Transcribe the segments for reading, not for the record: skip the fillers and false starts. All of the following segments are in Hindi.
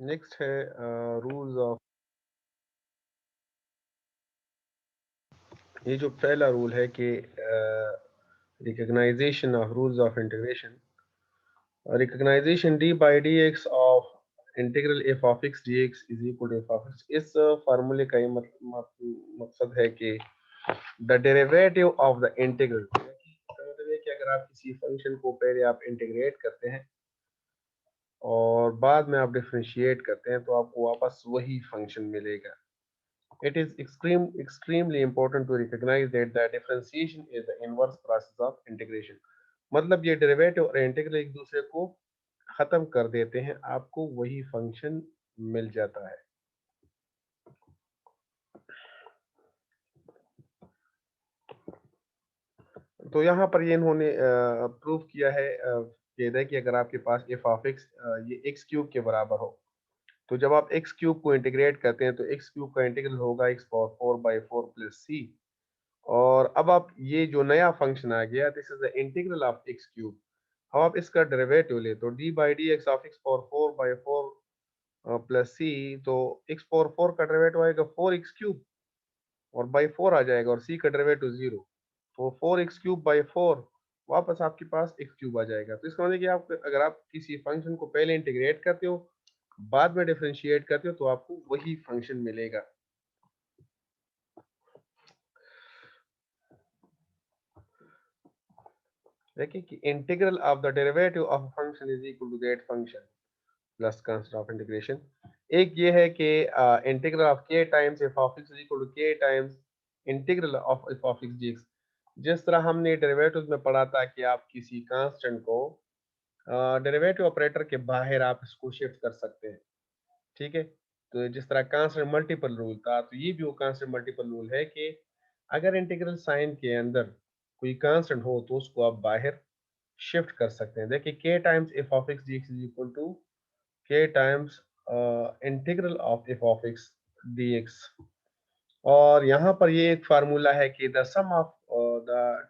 नेक्स्ट है रूल्स ऑफ, ये जो पहला रूल है कि recognisation of rules of integration, recognisation d by D x of integral f of x D x is equal to f of x. इस फार्मूले का ये मकसद है कि the derivative of the integral, मतलब है कि अगर आप किसी फंक्शन को पहले आप इंटीग्रेट करते हैं और बाद में आप डिफरेंशिएट करते हैं तो आपको वापस वही फंक्शन मिलेगा। It is extremely important to recognize that the differentiation is the inverse process of integration। मतलब ये डेरिवेटिव और इंटीग्रल एक दूसरे को खत्म कर देते हैं, आपको वही फंक्शन मिल जाता है। तो यहाँ पर ये इन्होंने प्रूव किया है कि अगर आपके पास एफ ऑफ एक्स ये एक्स क्यूब के बराबर हो, तो जब आप एक्स क्यूब को इंटीग्रेट करते हैं तो एक्स क्यूब का इंटीग्रल होगा एक्स पावर 4/4 प्लस सी। और अब आप ये जो नया फंक्शन आ गया, this is the integral of X cube. अब आप इसका डेरिवेटिव ले तो D by D x of x power 4/4 plus C, तो एक्स पावर 4 का डेरिवेटिव आएगा 4x³ और बाई 4 आ जाएगा और सी का डेरिवेटिव 0, तो 4x³ बाई 4 वापस आपके पास x³ आ जाएगा। तो इसका मतलब कि आप अगर आप किसी फंक्शन को पहले इंटीग्रेट करते हो बाद में डिफरेंशिएट करते हो तो आपको वही फंक्शन मिलेगा। देखिए कि integral of the derivative of function is equal to that function plus constant of integration. एक ये है कि integral of K times F of X is equal to K times integral of F of X DX. जिस तरह हमने डेरिवेटिव्स में पढ़ा था कि आप किसी कांस्टेंट को डेरिवेटिव ऑपरेटर के बाहर आप इसको शिफ्ट कर सकते हैं, ठीक है। तो जिस तरह कांस्टेंट मल्टीपल रूल था, तो ये भी वो कांस्टेंट मल्टीपल रूल है कि अगर इंटीग्रल साइन के अंदर कोई कांस्टेंट हो तो उसको आप बाहर शिफ्ट कर सकते हैं। देखिए K times F of X DX is equal to K times integral of F of X DX. और यहाँ पर ये एक फार्मूला है कि the sum of the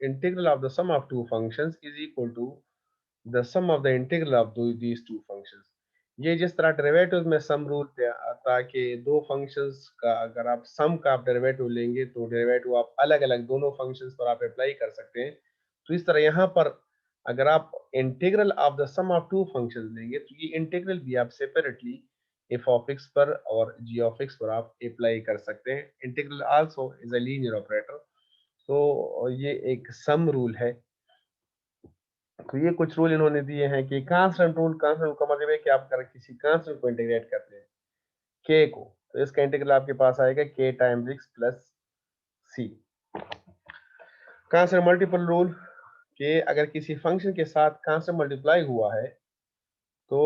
integral of the sum of two functions is equal to the sum of the integral of these two functions. ये जिस तरह डेरिवेटिव में सम रूल था कि दो फंक्शंस का अगर आप सम का आप डेरिवेटिव लेंगे तो डेरिवेटिव आप अलग अलग दोनों फंक्शंस पर आप अप्लाई कर सकते हैं। तो इस तरह यहाँ पर अगर आप integral of the sum of two functions लेंगे तो ये इंटीग्रल भी आप सेपरेटली एफ ऑफ एक्स पर और जी ऑफ एक्स पर आप अप्लाई कर सकते हैं। Integral also is a linear operator. तो ये एक सम रूल है। तो ये कुछ रूल इन्होंने दिए हैं कि कांस्टेंट रूल, कांस्टेंट रूल का मतलब है कि आप अगर किसी कांस्टेंट को इंटीग्रेट करते हैं के को, तो इसका इंटीग्रल आपके पास आएगा के टाइम्स एक्स प्लस सी। कांस्टेंट मल्टीपल रूल कि अगर किसी फंक्शन के साथ कांस्टेंट मल्टीप्लाई हुआ है तो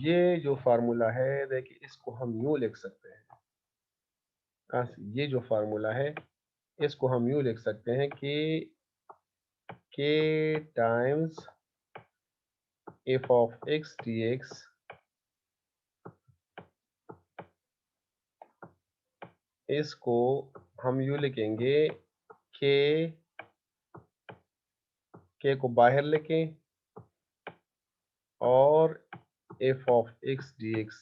ये जो फार्मूला है देखिए इसको हम यूं लिख सकते हैं। ये जो फार्मूला है इसको हम यूं लिख सकते हैं कि के times F of x D x इसको हम यूं लिखेंगे के को बाहर लिखें और F of x D x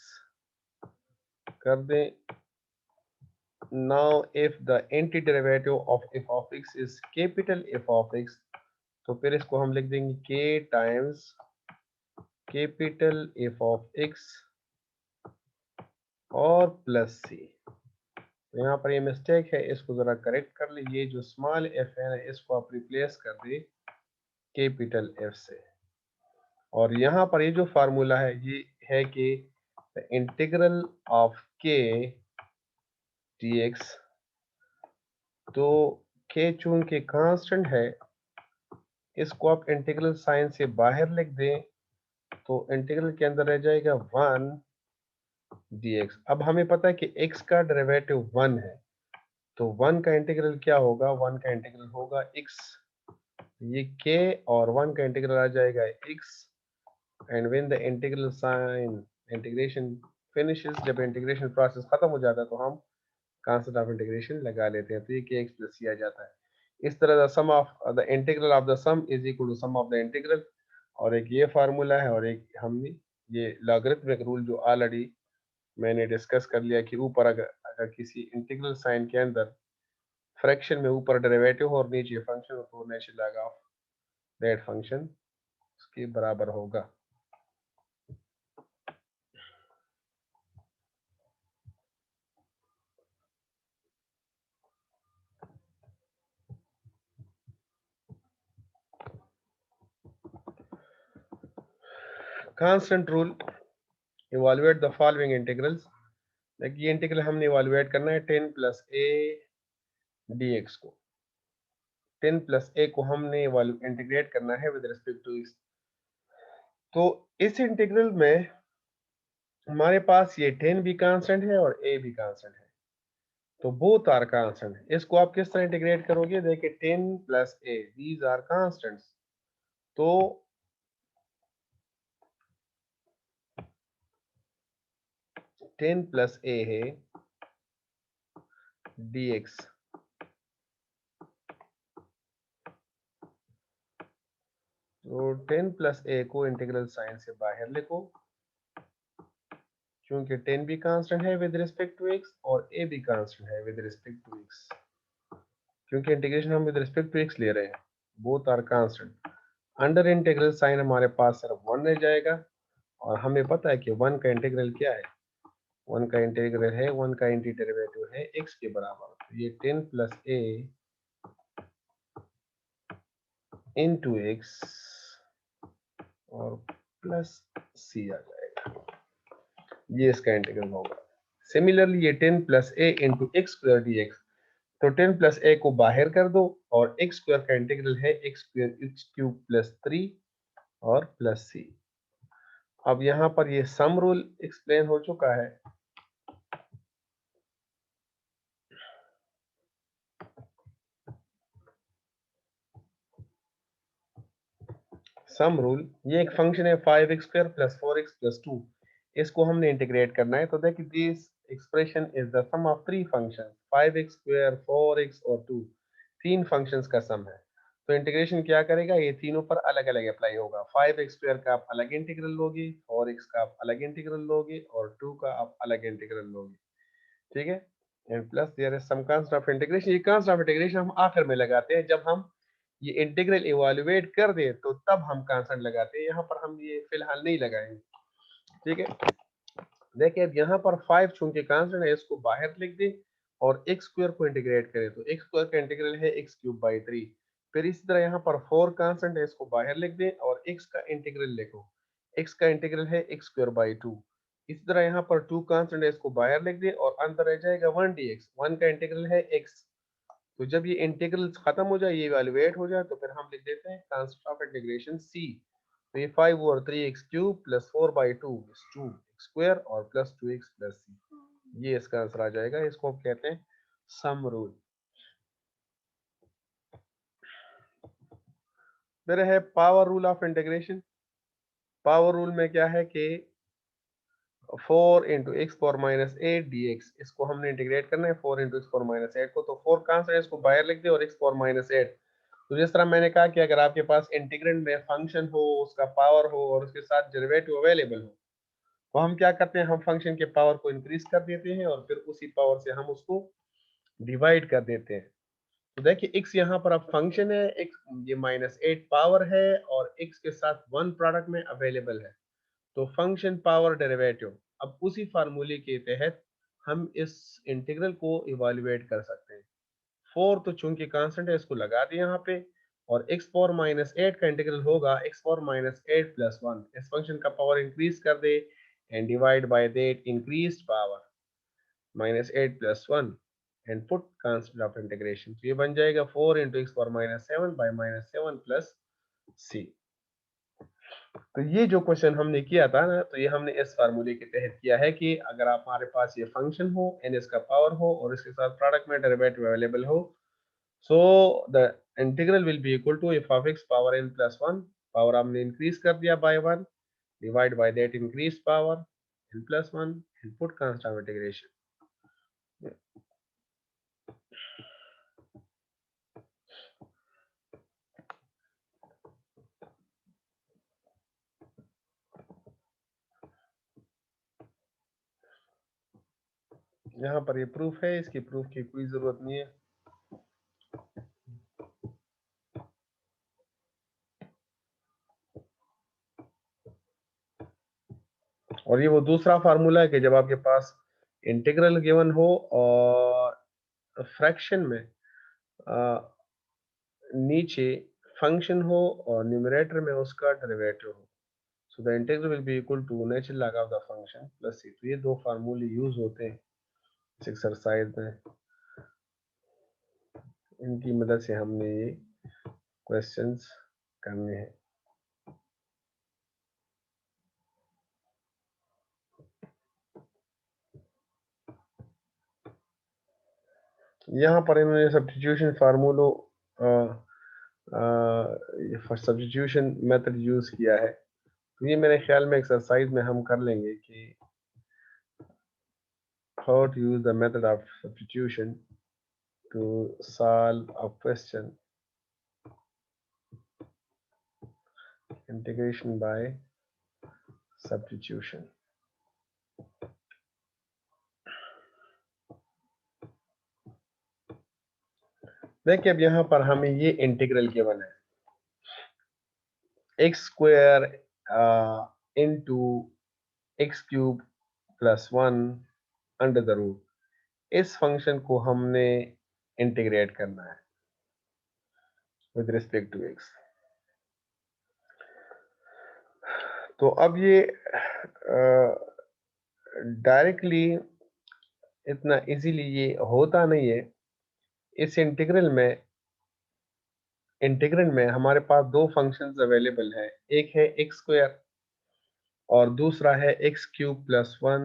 कर दें। Now if the anti derivative of F of X is capital F of X, तो फिर इसको हम लिख देंगे के times capital F of x और प्लस सी। तो यहाँ पर ये मिस्टेक है, इसको जरा करेक्ट कर ले। ये जो स्मॉल एफ है ना इसको आप रिप्लेस कर दे कैपिटल एफ से। और यहाँ पर ये जो फार्मूला है ये है कि द इंटीग्रल ऑफ के dx, तो के चूंकि कांस्टेंट है इसको आप इंटीग्रल साइन से बाहर लिख दें तो इंटीग्रल के अंदर रह जाएगा 1 dx। अब हमें पता है कि x का डेरिवेटिव 1 है, तो 1 का इंटीग्रल क्या होगा, 1 का इंटीग्रल होगा x। ये k और 1 का इंटीग्रल आ जाएगा x। And when the integral sign integration finishes, जब इंटीग्रेशन प्रोसेस खत्म हो जाता है तो हम कांस्टेंट ऑफ इंटीग्रेशन लगा लेते हैं, तो ये के एक्स प्लस सी आ जाता है। इस तरह the sum of the integral of the sum is equal to sum of the integral. और एक ये फार्मूला है और एक हमने ये लॉगरिथमिक रूल जो ऑलरेडी मैंने डिस्कस कर लिया कि ऊपर अगर किसी इंटीग्रल साइन के अंदर फ्रैक्शन में ऊपर डेरिवेटिव हो और नीचे फंक्शन हो तो natural log of that function उसके बराबर होगा। Constant rule, evaluate the following integrals. देखिए इंटीग्रल हमने इवैल्यूएट करना है 10 प्लस ए dx को। 10 प्लस ए को हमने इंटीग्रेट करना है विद रिस्पेक्ट टू इस। तो इस इंटीग्रल में हमारे पास ये 10 भी कांस्टेंट है और ए भी कांस्टेंट है, तो बोथ आर कांस्टेंट। इसको आप किस तरह इंटीग्रेट करोगे? देखिए 10 plus a, these are constants, तो 10 प्लस ए है dx, तो 10 प्लस ए को इंटीग्रल साइन से बाहर लिखो, क्योंकि 10 भी कांस्टेंट है विद रिस्पेक्ट टू x और a भी कांस्टेंट है विद रिस्पेक्ट टू x, क्योंकि इंटीग्रेशन हम विद रिस्पेक्ट टू x ले रहे हैं, both are constant. Under integral sign हमारे पास सिर्फ 1 रह जाएगा, और हमें पता है कि 1 का इंटीग्रल क्या है? 1 का इंटीग्रल है, 1 का एंटी डेरिवेटिव है x के बराबर, तो ये 10 प्लस a इंटू एक्स और प्लस c आ जाएगा, ये इसका इंटीग्रल होगा। सिमिलरली ये 10 plus A into X square D x, तो 10 प्लस ए को बाहर कर दो और एक्स स्क्वायर का इंटीग्रल है x square X cube plus 3 और प्लस सी। अब यहाँ पर ये सम रूल एक्सप्लेन हो चुका है। सम रूल, ये एक फंक्शन है 5x square plus 4x plus 2, इसको हमने इंटीग्रेट करना है। तो देखिए this expression is the sum of three function, 5x square, 4x और 2, तीन फंक्शंस का सम है। तो इंटीग्रेशन क्या करेगा? ये तीनों पर अलग अलग अप्लाई होगा। 5x स्क्वायर का आप अलग इंटीग्रल लोगे, 4x का आप अलग इंटीग्रल लोगे और 2 का आप अलग इंटीग्रल लोगे, ठीक है। And plus there is some constant of integration. ये कांस्टेंट ऑफ इंटीग्रेशन हम आखिर में लगाते हैं, जब हम ये इंटीग्रल इवैल्यूएट कर दे तो तब हम कांस्टेंट लगाते हैं, यहाँ पर हम ये फिलहाल नहीं लगाएंगे, ठीक है। देखिए अब यहाँ पर 5 चूंकि कांस्टेंट है, इसको बाहर लिख दे और एक्स स्क्वायर को इंटीग्रेट करें, तो एक्स स्क्वायर का इंटीग्रल है एक्स क्यूब बाई 3। फिर इसी तरह यहाँ पर 4 कांस्टेंट है, इसको बाहर लिख दे और एक्स का इंटीग्रल लिखो, एक्स का इंटीग्रल है एक्स स्क्वायर बाई 2। इसी तरह यहाँ पर 2 कांस्टेंट है, इसको बाहर लिख दे और अंदर रह जाएगा 1 dx, 1 का इंटीग्रल है x। तो जब ये इंटीग्रल खत्म हो जाए, ये इवैल्यूएट हो जाए, तो फिर हम लिख देते हैं कांस्टेंट ऑफ इंटीग्रेशन c। तो ये 5 over 3x cube plus 4 by 2 is 2x square और प्लस 2x प्लस c, ये इसका आंसर आ जाएगा। इसको हम कहते हैं सम रूल। फिर है power rule of integration. Power rule में क्या है कि 4 into X power minus 8 dx, इसको हमने इंटीग्रेट करना है 4 इंटू एक्स पावर माइनस 8 को, तो 4 कहाँ से है? इसको बाहर लिख दे और एक्स पावर माइनस 8। तो जिस तरह मैंने कहा कि अगर आपके पास इंटीग्रेंड में फंक्शन हो, उसका पावर हो और उसके साथ डेरिवेटिव अवेलेबल हो, तो हम क्या करते हैं? हम फंक्शन के पावर को इंक्रीज कर देते हैं और फिर उसी पावर से हम उसको डिवाइड कर देते हैं। तो देखिए x यहाँ पर अब फंक्शन है, x ये माइनस 8 पावर है और x के साथ 1 प्रोडक्ट में अवेलेबल है, तो फंक्शन पावर डेरिवेटिव। अब उसी फार्मूले के तहत हम इस इंटीग्रल को इवैल्यूएट कर सकते हैं। 4 तो चूंकि कांस्टेंट है, इसको लगा दिए यहाँ पे, और x पावर माइनस 8 का इंटीग्रल होगा x पावर माइनस 8 प्लस 1। इस फंक्शन का पावर इंक्रीज कर दे and divide by that increased power minus 8 plus 1 and put constant of integration, तो ये बन जाएगा 4 into X power minus 7 by minus 7 plus C. तो ये जो क्वेश्चन हमने किया था ना, तो ये हमने इस फार्मूले के तहत किया है कि अगर आप हमारे पास ये फंक्शन हो, n इसका पावर हो और इसके साथ प्रोडक्ट में डेरिवेटिव अवेलेबल हो, so the integral will be equal to f of x power n plus 1, power हमने इंक्रीज कर दिया by 1, divide by that increase power n plus 1 and put constant of integration. यहाँ पर ये प्रूफ है, इसकी प्रूफ की कोई जरूरत नहीं है। और ये वो दूसरा फार्मूला है कि जब आपके पास इंटीग्रल गिवन हो और फ्रैक्शन में नीचे फंक्शन हो और न्यूमरेटर में उसका डेरिवेटिव हो, so the integral will be equal to natural log of the function plus C. तो ये दो फार्मूले यूज होते हैं इस एक्सरसाइज में, इनकी मदद से हमने ये क्वेश्चंस करने हैं। यहाँ पर इन्होंने सब्स्टिट्यूशन फार्मूलो सब्स्टिट्यूशन मेथड यूज किया है। तो ये मेरे ख्याल में एक्सरसाइज में हम कर लेंगे कि how to use the method of substitution to solve a question, integration by substitution। देखिए अब यहाँ पर हमें ये इंटीग्रल गिवन है x square into x cube plus 1 under the root. इस फंक्शन को हमने इंटीग्रेट करना है विद रिस्पेक्ट टू एक्स। तो अब ये डायरेक्टली इतना इजीली ये होता नहीं है। इस इंटीग्रल में हमारे पास दो फंक्शंस अवेलेबल है, एक है एक्स स्क्वायर और दूसरा है x cube plus 1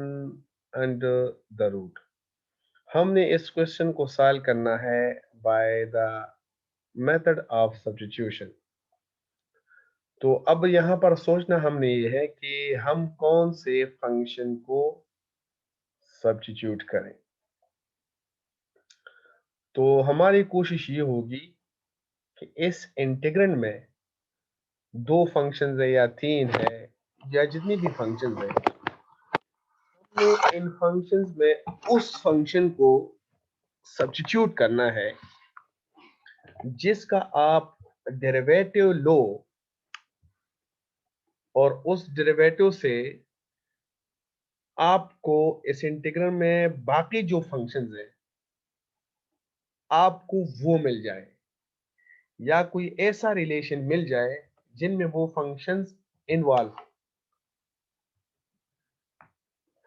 under the root. हमने इस क्वेश्चन को सॉल्व करना है by the method of substitution. तो अब यहाँ पर सोचना हमने ये है कि हम कौन से फंक्शन को सब्स्टिट्यूट करें। तो हमारी कोशिश ये होगी कि इस इंटीग्रल में दो फंक्शंस है या तीन है या जितनी भी फंक्शंस है, हमें इन फंक्शंस में उस फंक्शन को सब्स्टिट्यूट करना है जिसका आप डेरिवेटिव लो और उस डेरिवेटिव से आपको इस इंटीग्रल में बाकी जो फंक्शंस हैं आपको वो मिल जाए या कोई ऐसा रिलेशन मिल जाए जिनमें वो फंक्शंस इन्वॉल्व।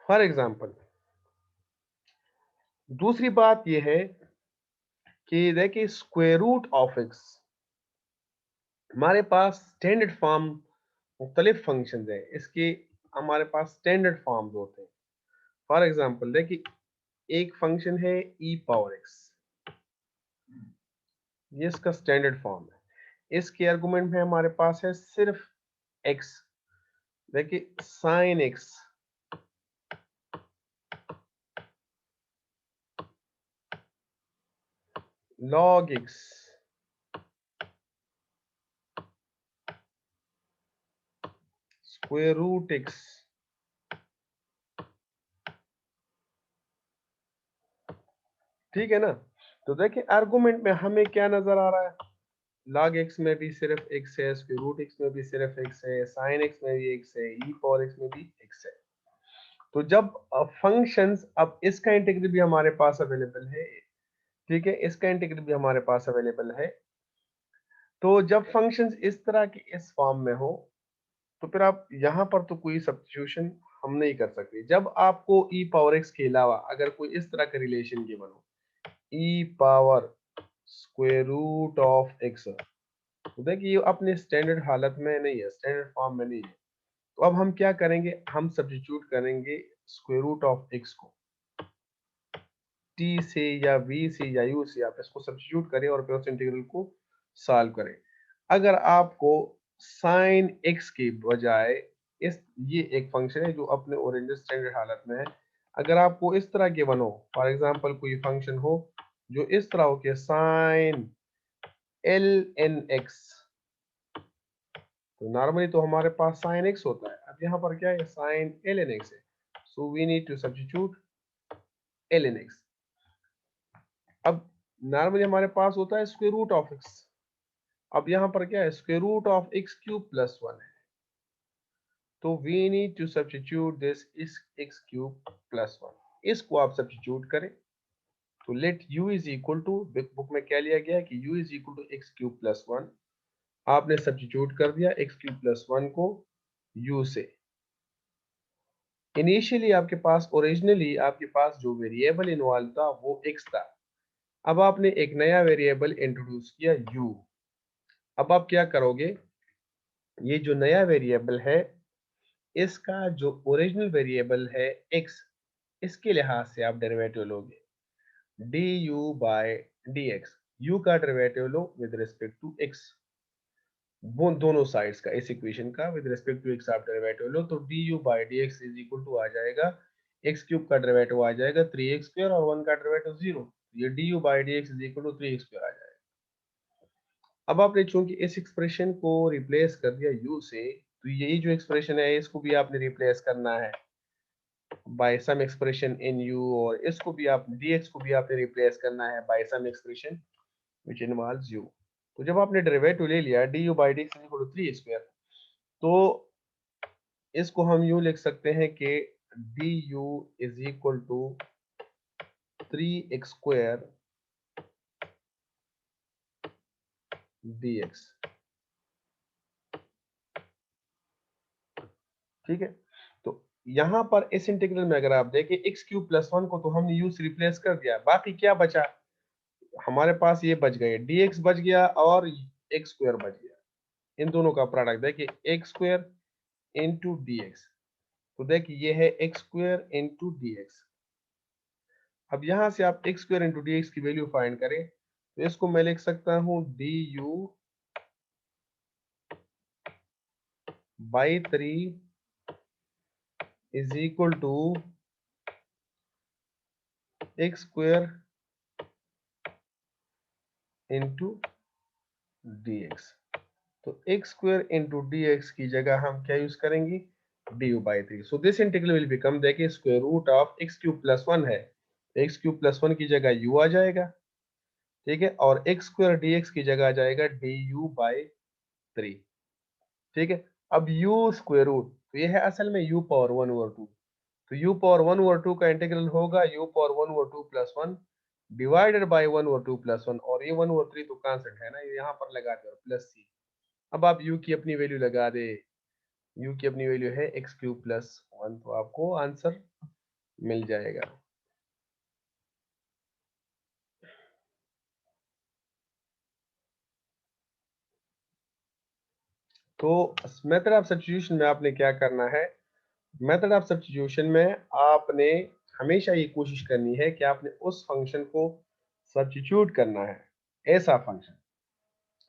फॉर एग्जांपल दूसरी बात यह है कि देखिए स्क्वायर रूट ऑफ एक्स, हमारे पास स्टैंडर्ड फॉर्म मुख्तलिफ फंक्शंस है, इसके हमारे पास स्टैंडर्ड फॉर्म्स होते हैं। फॉर एग्जांपल देखिए एक फंक्शन है ई पावर एक्स, ये इसका स्टैंडर्ड फॉर्म है। इसके आर्गुमेंट में हमारे पास है सिर्फ एक्स। देखिए sine x, log x, square root x, ठीक है ना। तो देखिए आर्गुमेंट में हमें क्या नजर आ रहा है, लॉग एक्स में भी सिर्फ एक्स है, स्क्वायर रूट एक्स में भी सिर्फ एक्स है, साइन एक्स में भी एक्स है, ई पावर एक्स में भी एक्स है। तो जब फंक्शंस, अब इसका इंटीग्रल भी हमारे पास अवेलेबल है, ठीक है, इसका इंटीग्रल भी हमारे पास अवेलेबल है। तो जब फंक्शंस इस तरह के इस फॉर्म में हो तो फिर आप यहाँ पर तो कोई सब्स्टिट्यूशन हम नहीं कर सकते। जब आपको ई पावर एक्स के अलावा अगर कोई इस तरह का रिलेशन गिवन हो, E power square root of X, तो देखिए ये अपने स्टैंडर्ड हालत में नहीं है, स्टैंडर्ड फॉर्म में नहीं है। तो अब हम क्या करेंगे, हम सब्स्टिट्यूट करेंगे स्क्वायर रूट ऑफ एक्स को टी से या वी से या यू से, आप इसको सब्स्टिट्यूट करें और फिर उस इंटीग्रल को सॉल्व करें। अगर आपको साइन एक्स के बजाय इस, ये एक फंक्शन है जो अपने ओरिजिनल स्टैंडर्ड हालत में है, अगर आपको इस तरह के बनो, फॉर एग्जांपल कोई फंक्शन हो जो इस तरह हो के साइन एल एन एक्स, तो नॉर्मली तो हमारे पास साइन एक्स होता है, अब यहाँ पर क्या है साइन एल एन एक्स है, so we need to substitute ln x। अब नॉर्मली हमारे पास होता है स्क्वायर रूट ऑफ x, अब यहाँ पर क्या है, square root of x cube plus 1 है, तो we need to substitute this इस x क्यूब प्लस 1, इसको आप सब्स्टिट्यूट करें तो let u is equal to, book में क्या लिया गया है कि u is equal to x cube plus 1, आपने सब्स्टिट्यूट कर दिया x क्यूब प्लस 1 को u से। इनिशियली आपके पास, ओरिजिनली आपके पास जो वेरिएबल इन्वॉल्व था वो x था, अब आपने एक नया वेरिएबल इंट्रोड्यूस किया u। अब आप क्या करोगे, ये जो नया वेरिएबल है इसका जो ओरिजिनल वेरिएबल है x, इसके लिहाज से आप डेरिवेटिव लोगे du बाय dx, u का डेरिवेटिव लो विद रिस्पेक्ट टू x, वो दोनों साइड्स का, इस इक्वेशन का विद रिस्पेक्ट टू x आप डेरिवेटिव लो तो du by dx is equal to आ जाएगा x क्यूब का डेरिवेटिव आ जाएगा 3x स्क्वायर और 1 का डेरिवेटिव 0, ये du by dx is equal to 3x square आ जाएगा। अब आपने चूंकि इस एक्सप्रेशन को रिप्लेस कर दिया u से, तो यही जो एक्सप्रेशन है इसको भी आपने रिप्लेस करना है by some expression in u, और इसको भी आप dx को भी आपने रिप्लेस करना है by some expression which involves u। तो जब आपने डेरिवेटिव ले लिया du by dx is equal to 3 square, तो इसको हम यूं लिख सकते हैं कि du is equal to 3x square dx, ठीक है। तो यहां पर इस इंटीग्रल में अगर आप देखें x क्यूब प्लस 1 को तो हमने u से रिप्लेस कर दिया, बाकी क्या बचा हमारे पास, ये बच गए dx बच गया और x स्क्वायर बच गया, इन दोनों का प्रोडक्ट देखिए x स्क्वायर इंटू dx, तो देखिए ये है x स्क्वायर इंटू dx। अब यहां से आप x स्क्वायर इंटू dx की वैल्यू फाइंड करें तो इसको मैं लिख सकता हूं du by 3 is equal to x square into dx। तो x स्क्वायर इंटू dx की जगह हम क्या यूज करेंगे, du by 3। So this integral will become, देखिए square root of x cube plus 1 है, x क्यूब प्लस 1 की जगह u आ जाएगा, ठीक है, और x स्क्वायर dx की जगह आ जाएगा du बाई 3, ठीक है। अब u स्क्वायर रूट, तो ये है असल में u पावर 1 ओवर 2, तो u पावर 1 ओवर 2 का इंटीग्रल होगा u power 1 over 2 plus 1 divided by 1 over 2 plus 1, और ये 1 ओवर 3 तो कांस्टेंट है ना, ये यहाँ पर लगा दो प्लस c। अब आप u की अपनी वैल्यू लगा दे, u की अपनी वैल्यू है x क्यूब प्लस 1, तो आपको आंसर मिल जाएगा। तो मेथड ऑफ सब्स्टिट्यूशन में आपने क्या करना है, मेथड ऑफ सब्स्टिट्यूशन में आपने हमेशा ये कोशिश करनी है कि आपने उस फंक्शन को सब्स्टिट्यूट करना है, ऐसा फंक्शन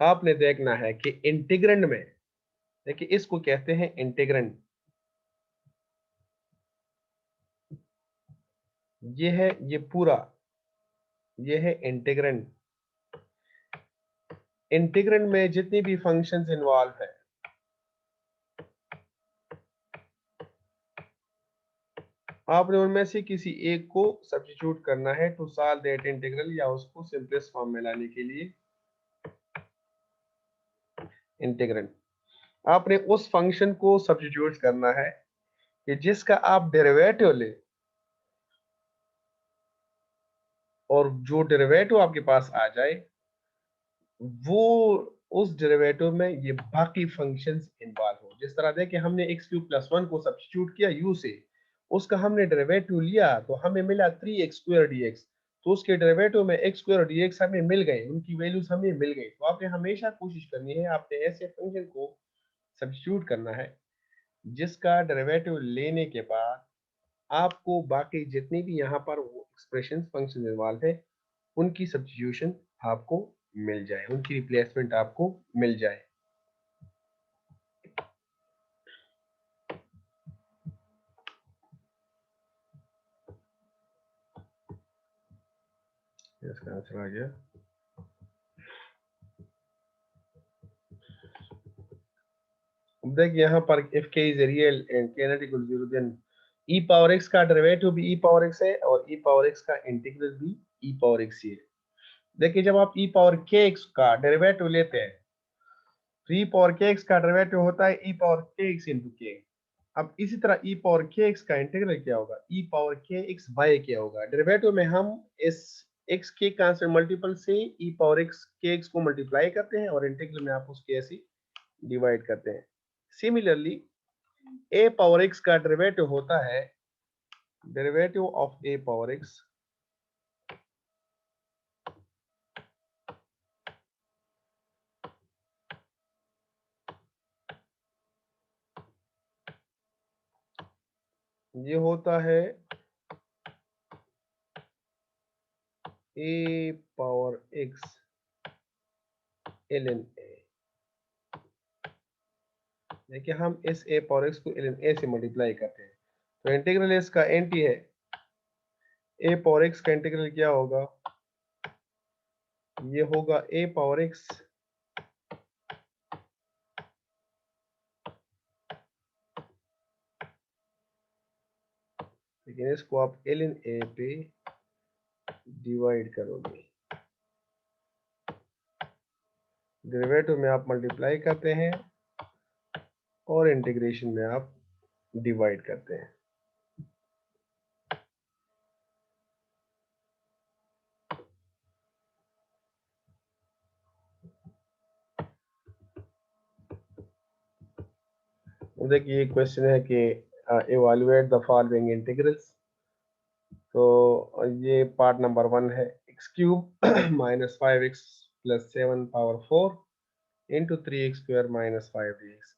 आपने देखना है कि इंटीग्रैंड में, देखिए इसको कहते हैं इंटीग्रैंड, ये है ये पूरा, ये है इंटीग्रैंड। इंटीग्रैंड में जितनी भी फंक्शंस इन्वॉल्व है, आपने उनमें से किसी एक को सब्स्टिट्यूट करना है टू सॉल्व दैट इंटीग्रल, या उसको सिंपलेस्ट फॉर्म में लाने के लिए इंटीग्रैंड आपने उस फंक्शन को सब्स्टिट्यूट करना है कि जिसका आप डेरिवेटिव ले, और जो डेरिवेटिव आपके पास आ जाए वो उस डेरिवेटिव में ये बाकी फंक्शंस इन्वॉल्व हो। जिस तरह देखिए हमने x क्यूब प्लस 1 को सब्स्टिट्यूट किया u से, उसका हमने डेरिवेटिव लिया तो हमें मिला 3x स्क्वायर dx, तो उसके डेरिवेटिव में x स्क्वायर dx हमें मिल गए, उनकी वैल्यूज हमें मिल गई। तो आपने हमेशा कोशिश करनी है, आपने ऐसे फंक्शन को सब्स्टिट्यूट करना है जिसका डेरिवेटिव लेने के बाद आपको बाकी जितनी भी यहाँ पर एक्सप्रेशन फंक्शन इन्वॉल्व है उनकी सब्स्टिट्यूशन आपको मिल जाए, उनकी रिप्लेसमेंट आपको मिल जाए। इसका आंसर आ गया। अब देखिए यहाँ पर if k is a real and k not equal to 0, then E power x का डेरिवेटिव भी ई पावर एक्स है और ई पावर एक्स का इंटीग्रल भी ई पावर एक्स ही है। देखिए जब आप ई पावर के एक्स का डेरिवेटिव लेते हैं तो ई पावर के एक्स का डेरिवेटिव होता है ई पावर के एक्स इंटू के। अब इसी तरह ई पावर के एक्स का इंटीग्रल क्या होगा, ई पावर के एक्स बाय क्या होगा। डेरिवेटिव में हम इस एक्स के कांस्टेंट मल्टीपल से ई पावर एक्स के एक्स को मल्टीप्लाई करते हैं और इंटीग्रल में आप उसके ऐसे डिवाइड करते हैं। सिमिलरली ए पावर एक्स का डेरिवेटिव होता है derivative of A power x ये होता है ए पावर एक्स ln a। देखिए हम इस ए पावर एक्स को ln a से मल्टीप्लाई करते हैं तो इंटीग्रल इसका एंटी है। ए पावर एक्स का इंटीग्रल क्या होगा, ये होगा ए पावर एक्स लेकिन इसको आप ln a पे डिवाइड करोगे। डेरिवेटिव में आप मल्टीप्लाई करते हैं और इंटीग्रेशन में आप डिवाइड करते हैं। तो देखिए क्वेश्चन है कि इवैल्यूएट द फॉलोइंग इंटीग्रल्स। तो ये पार्ट नंबर 1 है, x cube minus 5x plus 7 power 4 into 3x square minus 5dx।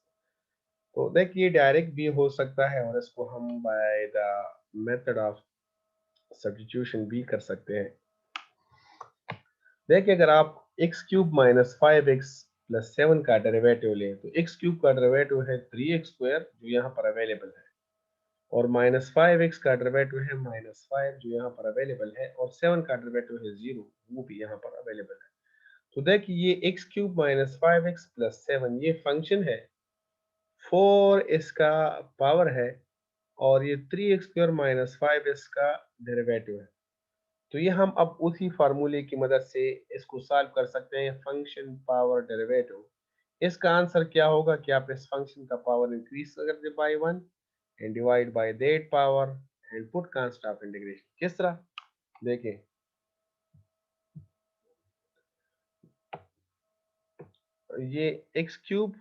तो देखिए डायरेक्ट भी हो सकता है और इसको हम bye the method of substitution भी कर सकते हैं। देखिए अगर आप x cube minus 5x plus 7 का डेरिवेटिव लें तो एक्स क्यूब का डेरिवेटिव है 3x स्क्वायर जो यहाँ पर अवेलेबल है और माइनस 5x का डेरिवेटिव है माइनस 5 जो यहाँ पर अवेलेबल है और 7 का डेरिवेटिव है 0 वो भी यहाँ पर अवेलेबल है। तो देखिए ये x cube minus 5x plus 7 ये फंक्शन है, 4 इसका पावर है और ये 3x स्क्वायर माइनस 5 इसका डेरिवेटिव है। तो ये हम अब उसी फार्मूले की मदद से इसको सॉल्व कर सकते हैं, फंक्शन पावर डेरिवेटिव। इसका आंसर क्या होगा कि आप इस फंक्शन का पावर इंक्रीज कर दे by 1 and divide by that power and put constant of integration. किस तरह देखें, ये एक्स क्यूब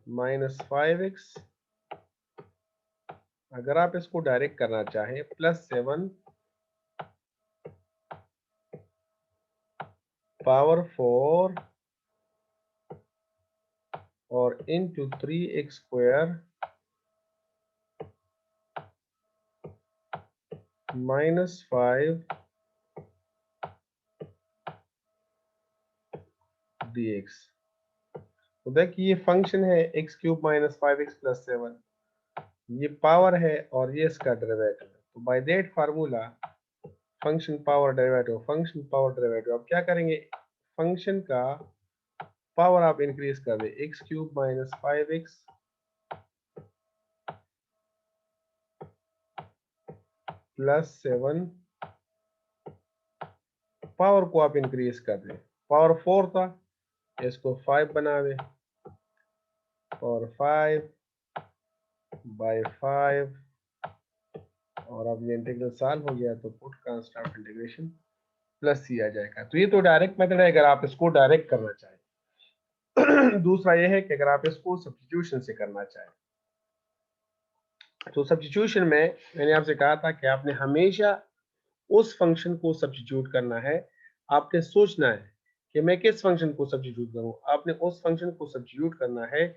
माइनस 5x, अगर आप इसको डायरेक्ट करना चाहें प्लस 7 पावर 4 और into 3x square minus 5 dx। तो देखिए ये फंक्शन है x cube minus 5x plus 7, ये पावर है और ये इसका डेरिवेटिव है। तो by that formula function power derivative आप क्या करेंगे, फंक्शन का पावर आप इंक्रीज कर दे, X cube minus 5x plus 7 power को आप इंक्रीज कर दें, पावर 4 था इसको 5 बना दे और 5 बाय 5 और अब ये इंटीग्रल सॉल्व हो गया तो put constant of integration plus C आ जाएगा। तो ये तो डायरेक्ट मेथड है अगर आप इसको डायरेक्ट करना चाहें। दूसरा ये है कि अगर आप इसको सब्स्टिट्यूशन से करना चाहें तो सब्स्टिट्यूशन में मैंने आपसे कहा था कि आपने हमेशा उस फंक्शन को सब्स्टिट्यूट करना है। आपने सोचना है कि मैं किस फंक्शन को सब्स्टिट्यूट करूं, आपने उस फंक्शन को सब्स्टिट्यूट करना है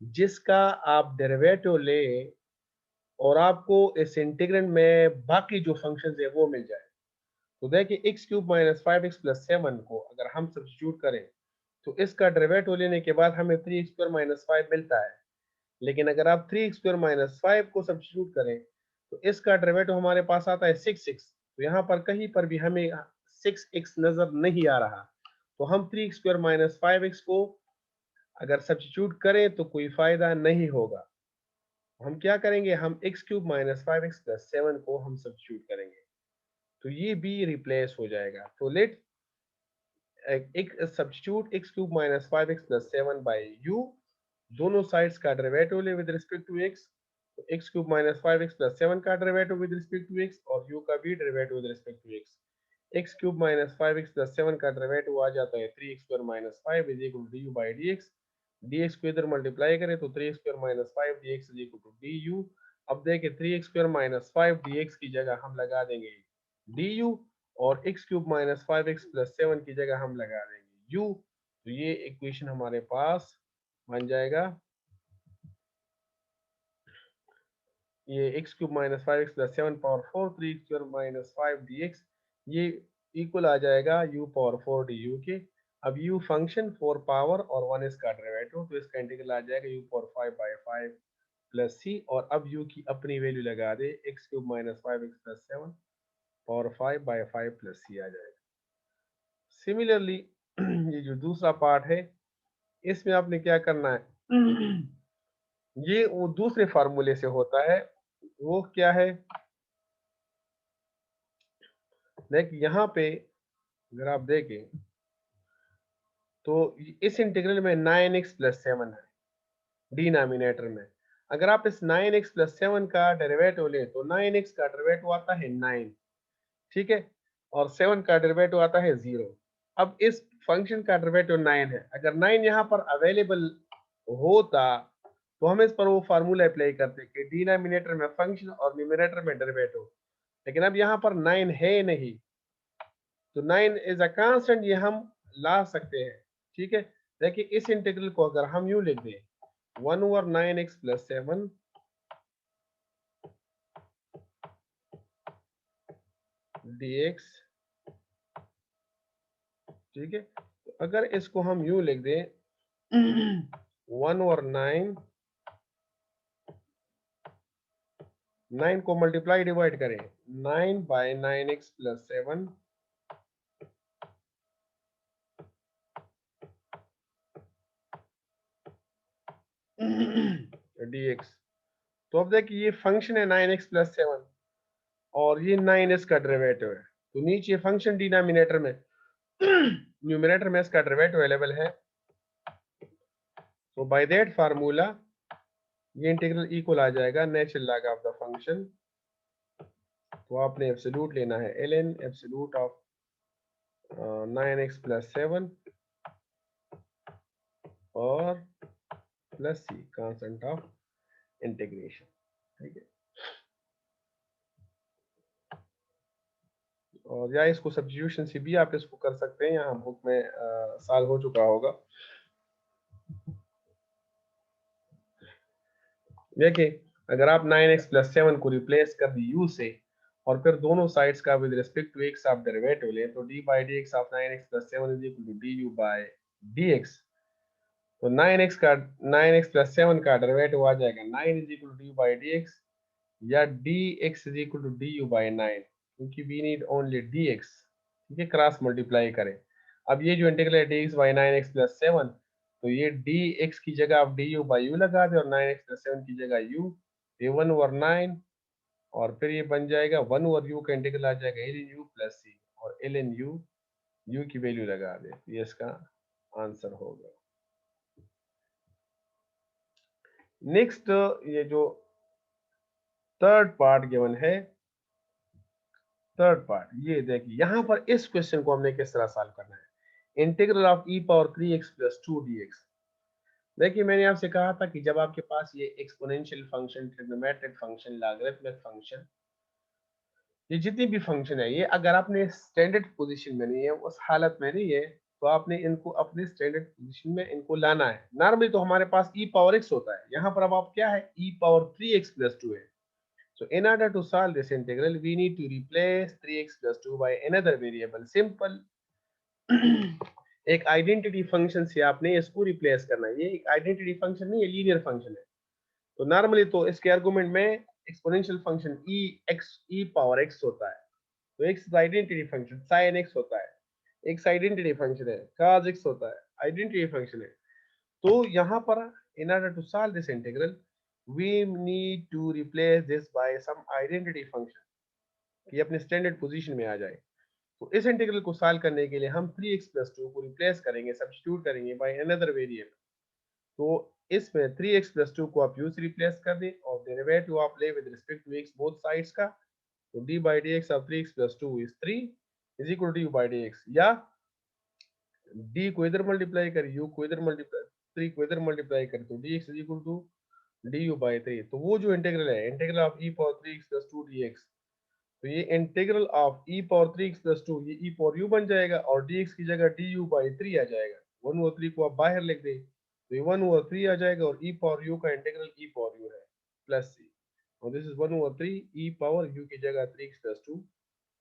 जिसका आप डेरिवेटिव ले और आपको इस इंटीग्रेंड में बाकी जो फंक्शंस है वो मिल जाए। तो देखिए x cube minus 5x plus 7 को अगर हम सब्स्टिट्यूट करें तो इसका डेरिवेटिव लेने के बाद हमें 3x स्क्वायर माइनस 5 मिलता है। लेकिन अगर आप 3x स्क्वायर माइनस 5 को सब्स्टिट्यूट करें तो इसका डेरिवेटिव हमारे पास आता है 6x। तो यहाँ पर कहीं पर भी हमें 6x नजर नहीं आ रहा, तो हम 3x स्क्वायर माइनस 5x को अगर सब्स्टिट्यूट करें तो कोई फायदा नहीं होगा। हम क्या करेंगे, हम x cube minus 5x plus 7 को हम सब्स्टिट्यूट करेंगे, तो ये भी रिप्लेस हो जाएगा। तो लेट एक substitute X cube minus 5x plus 7 by U, दोनों साइड्स का डेरिवेटिव ले विद रिस्पेक्ट टू एक्स। तो X cube minus 5x plus 7 का derivative with respect to X और यू का भी derivative with respect to X. X cube minus 5x plus 7 का डेरिवेटिव आ जाता है 3x square minus 5 is equal to D you by D X. D X को इधर मल्टीप्लाई करें तो 3x square minus 5 d x is equal to D u. अब देखिए 3x square minus 5 d x की जगह हम लगा देंगे डी यू, और x cube minus 5x plus 7 की जगह हम लगा देंगे यू। तो ये इक्वेशन हमारे पास बन जाएगा, ये x cube minus 5x plus 7 power 4 3 square minus 5 dx, ये इक्वल आ जाएगा u पावर 4 du के। अब u फंक्शन 4 पावर और 1 इसका डेरिवेटिव, तो इसका इंटीग्रल आ जाएगा u power 5 by 5 plus c, और अब u की अपनी वैल्यू लगा दे, X cube minus 5x plus 7 power 5 by 5 plus c आ जाएगा। सिमिलरली ये जो दूसरा पार्ट है, इसमें आपने क्या करना है, ये वो दूसरे फार्मूले से होता है, वो क्या है, देख यहाँ पे अगर आप देखें तो इस इंटीग्रल में 9x प्लस 7 है डिनोमिनेटर में। अगर आप इस 9x प्लस 7 का डेरिवेटिव लें तो 9x का डेरिवेटिव आता है 9, ठीक है, और 7 का डेरिवेटिव आता है 0। अब इस फंक्शन का डेरिवेटिव 9 है, अगर 9 यहाँ पर अवेलेबल होता तो हम इस पर वो फार्मूला अप्लाई करते कि डिनोमिनेटर में फंक्शन और न्यूमरेटर में डेरिवेटिव, लेकिन अब यहाँ पर 9 है नहीं, तो 9 इज अ कांस्टेंट, ये हम ला सकते हैं, ठीक है। देखिए इस इंटीग्रल को अगर हम यूं लिख दें 1 ओवर 9x प्लस 7 dx, ठीक है, तो अगर इसको हम यूं लिख दें 1 ओवर 9 को मल्टीप्लाई डिवाइड करें 9 बाय 9x प्लस 7 dx, तो अब देखिए ये फंक्शन है 9x प्लस 7 और ये 9 इसका डेरिवेटिव है, तो नीचे फंक्शन डिनोमिनेटर में न्यूमरेटर में इसका डेरिवेटिव अवेलेबल है, तो बाय दैट फार्मूला ये इंटीग्रल इक्वल आ जाएगा natural log of the function. तो आपने एब्सोल्यूट लेना है ln absolute of 9x plus 7 और plus c constant of integration, ठीक है। और या इसको सब्स्टिट्यूशन से भी आप इसको कर सकते हैं, यहाँ बुक में साल हो चुका होगा। देखिए अगर आप 9x प्लस 7 को रिप्लेस कर दी u से और फिर दोनों साइड्स का विद रिस्पेक्ट टू x आप डेरिवेटिव लें, तो d by D x of 9x plus 7 is equal to D you by D x. तो 9x प्लस 7 का डेरिवेटिव आ जाएगा 9 is equal to d by D x, या dx is equal to D you by 9, क्योंकि वी नीड ओनली dx, ठीक है, क्रॉस मल्टीप्लाई करें। अब ये जो इंटीग्रल है dx बाई 9x प्लस 7, तो ये dx की जगह आप du बाई u लगा दें और 9x प्लस 7 की जगह u, ये 1 ओवर 9, और फिर ये बन जाएगा 1 ओवर u का इंटीग्रल आ जाएगा ln u प्लस c, और ln u की वैल्यू लगा दें, ये इसका आंसर होगा। नेक्स्ट ये जो थर्ड पार्ट गिवन है, थर्ड पार्ट ये देखिए यहाँ पर इस क्वेश्चन को हमने किस तरह सॉल्व करना है, integral of e power 3x plus 2 dx। देखिए मैंने आपसे कहा था कि जब आपके पास ये exponential function, trigonometric function, logarithmic function, ये जितनी भी फंक्शन है, ये अगर आपने स्टैंडर्ड पोजीशन में नहीं है, उस हालत में नहीं है, तो आपने इनको अपने स्टैंडर्ड पोजीशन में इनको लाना है। नॉर्मली तो हमारे पास e पावर x होता है, यहाँ पर अब आप क्या है, e पावर 3x प्लस 2 है। So in order to solve this integral, we need to replace 3x plus 2 by another variable. Simple. एक आइडेंटिटी फंक्शन से आपने इसको रिप्लेस करना है। ये एक आइडेंटिटी फंक्शन नहीं, ये लीनियर फंक्शन है। तो नॉर्मली तो इसके आर्गुमेंट में exponential function e power x होता है, तो x identity function sin x होता है, x आइडेंटिटी फंक्शन है cos x होता है, आइडेंटिटी फंक्शन है। तो यहाँ पर in order to solve this integral we need to replace this by some identity function कि अपने स्टैंडर्ड पोजीशन में आ जाए। तो इस इंटीग्रल को सॉल्व करने के लिए हम 3x+2 को रिप्लेस करेंगे, सब्स्टिट्यूट करेंगे बाय अनदर वेरिएबल। तो इसमें 3x+2 को आप u से रिप्लेस कर दें और डेरिवेटिव आप ले with respect to x both sides का। तो d/dx of 3x+2 is 3 is equal to u by dx, या d को इधर मल्टीप्लाई करें, u को इधर मल्टीप्लाई, 3 को इधर मल्टीप्लाई करें तो dx is equal to du by 3। तो वो जो इंटीग्रल है, integral of e power 3x+2 dx, तो ये integral of e power 3x+2 ये e पावर u बन जाएगा और dx की जगह du by 3 आ जाएगा। 1/3 को आप बाहर लिख दें तो ये 1/3 आ जाएगा और e पावर u का इंटीग्रल e पावर u है प्लस c, और this is 1/3 e power u की जगह 3x+2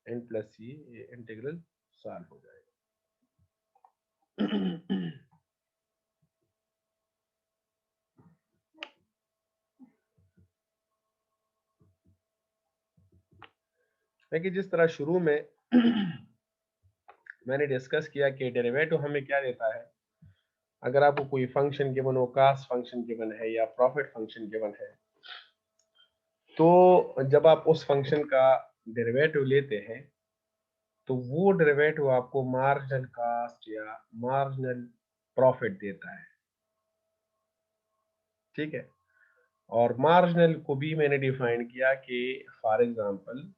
एंड प्लस c, ये इंटीग्रल सॉल्व हो जाएगा। देखिए जिस तरह शुरू में मैंने डिस्कस किया कि डेरिवेटिव हमें क्या देता है, अगर आपको कोई फंक्शन गिवन हो, कास्ट फंक्शन गिवन है या प्रॉफिट फंक्शन गिवन है, तो जब आप उस फंक्शन का डेरिवेटिव लेते हैं तो वो डेरिवेटिव आपको मार्जिनल कास्ट या मार्जिनल प्रॉफिट देता है, ठीक है। और मार्जिनल को भी मैंने डिफाइन किया कि फॉर एग्जांपल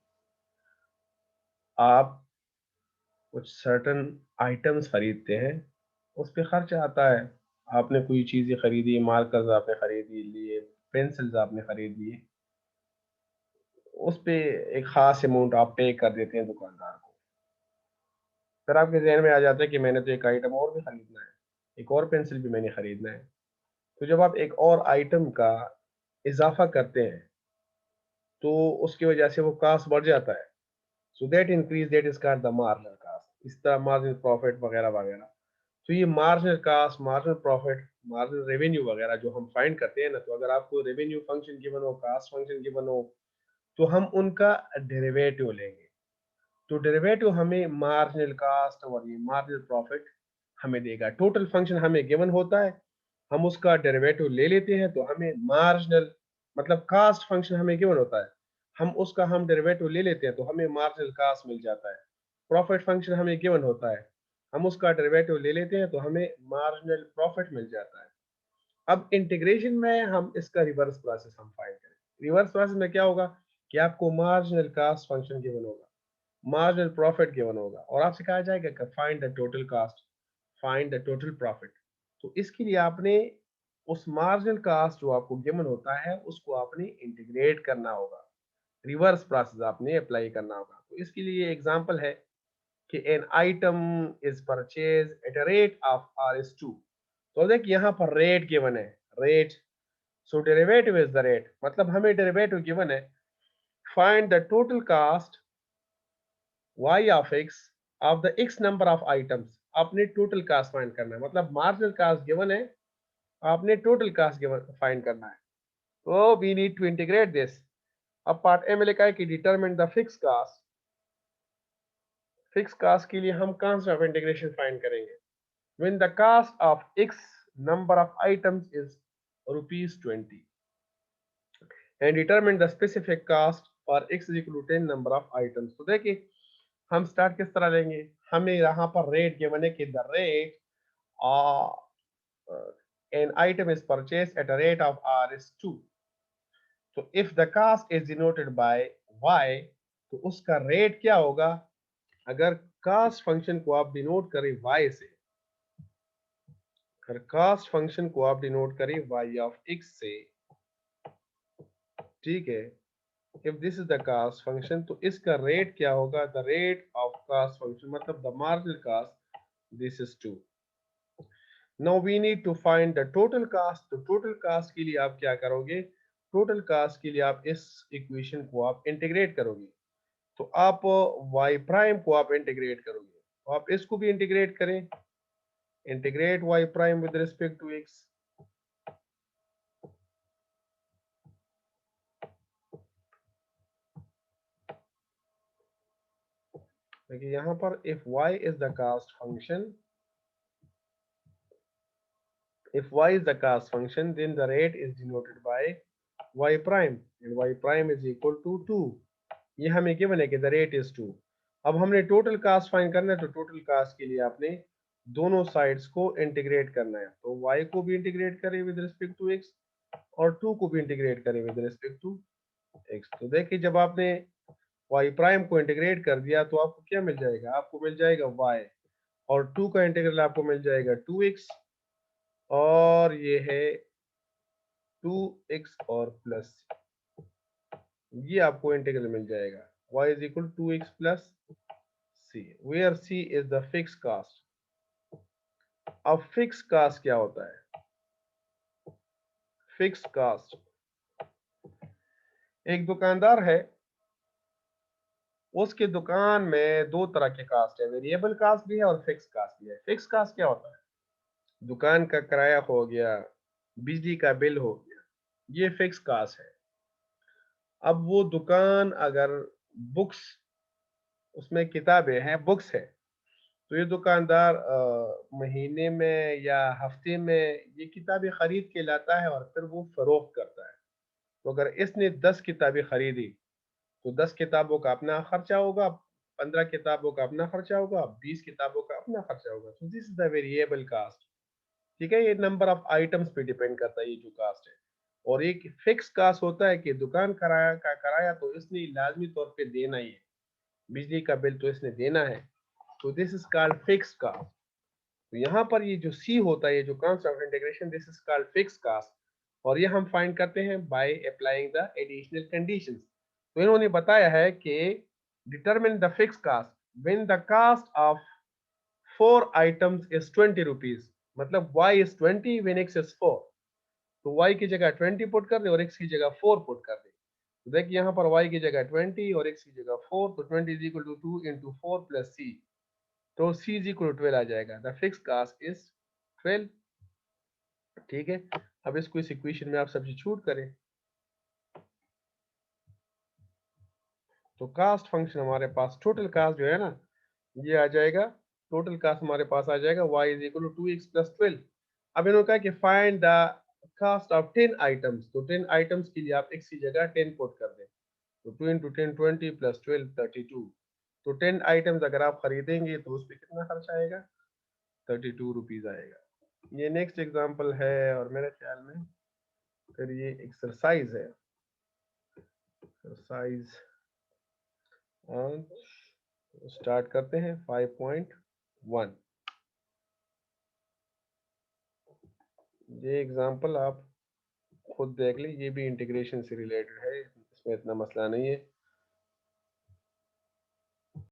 आप कुछ सर्टन आइटम्स खरीदते हैं, उस पे खर्च आता है, आपने कोई चीजें खरीदी, मार्कर्स आपने खरीद लिए, पेंसिल्स आपने खरीद लिए, उस पे एक खास अमाउंट आप पे कर देते हैं दुकानदार को। फिर आपके जहन में आ जाता है कि मैंने तो एक आइटम और भी खरीदना है, एक और पेंसिल भी मैंने खरीदना है। तो जब आप एक और आइटम का इजाफा करते हैं तो उसकी वजह से वो कास्ट बढ़ जाता है। So that increase that is called the marginal cast. इस तरह मार्जिनल प्रॉफिट वगैरह वगैरह। तो ये marginal cast, marginal profit, marginal revenue वगैरह जो हम फाइंड करते हैं ना, तो अगर आपको रेवेन्यू फंक्शन गिवन हो, कास्ट फंक्शन गिवन हो, तो हम उनका डेरिवेटिव लेंगे। तो डेरिवेटिव हमें मार्जिनल कास्ट और ये मार्जिनल प्रॉफिट हमें देगा। टोटल फंक्शन हमें गिवन होता है, हम उसका डेरिवेटिव ले लेते हैं तो हमें मार्जिनल, मतलब कास्ट फंक्शन हमें गिवन होता है, हम डेरिवेटिव ले लेते हैं तो हमें मार्जिनल कास्ट मिल जाता है। प्रॉफिट फंक्शन हमें गिवन होता है, हम उसका डेरिवेटिव ले लेते हैं तो हमें मार्जिनल प्रॉफिट मिल जाता है। अब इंटीग्रेशन में हम इसका रिवर्स प्रोसेस हम फाइंड करें। रिवर्स प्रोसेस में क्या होगा कि आपको मार्जिनल कास्ट फंक्शन गिवन होगा, मार्जिनल प्रॉफिट गिवन होगा और आपसे कहा जाएगा कि find the total cast, find the total profit. तो इसके लिए आपने उस मार्जिनल कास्ट जो आपको गिवन होता है उसको आपने इंटीग्रेट करना होगा, रिवर्स प्रोसेस आपने अप्लाई करना होगा। तो इसके लिए एग्जांपल है कि an item is purchase at a rate of RS2। तो देख यहाँ पर रेट गिवन है, rate, so derivative is the rate, मतलब हमें डेरिवेटिव गिवन है। Find the total cast y of x of the x number of items। आपने टोटल कास्ट फाइंड करना है, मतलब मार्जिनल कास्ट गिवन है, आपने टोटल कास्ट गिवन फाइंड करना है। तो we need to integrate this. अब पार्ट ए में लिखा है कि determine the fix cost. Fix cost के लिए हम कांस्टेंट ऑफ इंटीग्रेशन फाइंड करेंगे। When the cost of x number of items is ₹20 and determine the specific cost for x is equal to 10 number of items। तो देखिए हम स्टार्ट किस तरह लेंगे, हमें यहाँ पर रेट गिवन है कि the rate an item is purchased at a rate of RS2। तो if the cost is denoted by y, तो उसका रेट क्या होगा। अगर कास्ट फंक्शन को आप डिनोट करें y से, अगर कास्ट फंक्शन को आप डिनोट करें y ऑफ x से, ठीक है, if this is the cost function, तो इसका रेट क्या होगा, the rate of cost function, मतलब the marginal cost, this is 2। Now we need to find the total cost। तो total cost के लिए आप क्या करोगे, total cost के लिए आप इस इक्वेशन को आप इंटीग्रेट करोगे। तो आप y प्राइम को आप इंटीग्रेट करोगे, तो आप इसको भी इंटीग्रेट करें, integrate y prime with respect to x। देखिए यहाँ पर if y is the cost function, If y is the cost function, then the rate is denoted by y prime, and y prime is equal to 2. ये हमें गिवन है कि the rate is 2. अब हमने टोटल कास्ट फाइंड करना है, तो टोटल कास्ट के लिए आपने दोनों साइड्स को इंटीग्रेट करना है, तो y को भी इंटीग्रेट करें विद रिस्पेक्ट टू x और 2 को भी इंटीग्रेट करें विद रिस्पेक्ट टू x। तो देखिए जब आपने y प्राइम को इंटीग्रेट कर दिया तो आपको क्या मिल जाएगा, आपको मिल जाएगा y, और 2 का इंटीग्रल आपको मिल जाएगा 2x, और ये है 2x और प्लस, ये आपको इंटीग्रल मिल जाएगा y is equal 2x plus c, where c is the fix cost. अब फिक्स कास्ट क्या होता है? फिक्स कास्ट, एक दुकानदार है, उसके दुकान में दो तरह के कास्ट है, वेरिएबल कास्ट भी है और फिक्स कास्ट भी है। फिक्स कास्ट क्या होता है? दुकान का किराया हो गया, बिजली का बिल हो गया, ये फिक्स कास्ट है। अब वो दुकान अगर बुक्स, उसमें किताबें हैं, बुक्स है, तो ये दुकानदार महीने में या हफ्ते में ये किताबें खरीद के लाता है और फिर वो फरोख्त करता है। तो अगर इसने 10 किताबें खरीदी तो 10 किताबों का अपना खर्चा होगा, 15 किताबों का अपना खर्चा होगा, 20 किताबों का अपना खर्चा होगा। तो this is the variable cost. ठीक है, ये नंबर ऑफ आइटम्स पे डिपेंड करता है ये जो कास्ट है। और एक फिक्स कास्ट होता है कि दुकान किराया का किराया तो इसने लाजमी तौर पे देना ही है, बिजली का बिल तो इसने देना है, तो this is called fix cost. तो यहाँ पर ये जो सी होता है, ये जो concept of integration, this is called fix cost, और ये हम फाइंड करते हैं by applying the additional conditions. तो इन्होंने बताया है कि determine the fix cost when the cost of 4 items is 20 rupees, मतलब y is 20 when x is 4, तो y की जगह 20 पुट कर दे और x की जगह 4 पुट कर दे। तो देखिए यहाँ पर y की जगह 20 और x की जगह 4, तो 20 is equal to 2 into 4 plus c, तो c इज इक्वल टू 12 आ जाएगा। The fix cost is 12। ठीक है, अब इसको इस इक्वेशन में आप सब्स्टिट्यूट करें, तो कास्ट फंक्शन हमारे पास, टोटल कास्ट जो है ना, ये आ जाएगा, टोटल कास्ट हमारे पास आ जाएगा y is equal to 2x plus 12। अब इन्होंने कहा कि find the cost of 10 items, तो 10 आइटम्स के लिए आप x की जगह 10 पुट कर दें, तो 2 इंटू 10 20 प्लस 12 32। तो 10 आइटम्स अगर आप खरीदेंगे तो उस पर कितना खर्च आएगा? 32 रुपीज आएगा। ये नेक्स्ट एग्जांपल है, और मेरे ख्याल में फिर ये एक्सरसाइज है, एक्सरसाइज स्टार्ट करते हैं 5.1। ये एग्जांपल आप खुद देख लें, ये भी इंटीग्रेशन से रिलेटेड है, इसमें इतना मसला नहीं है।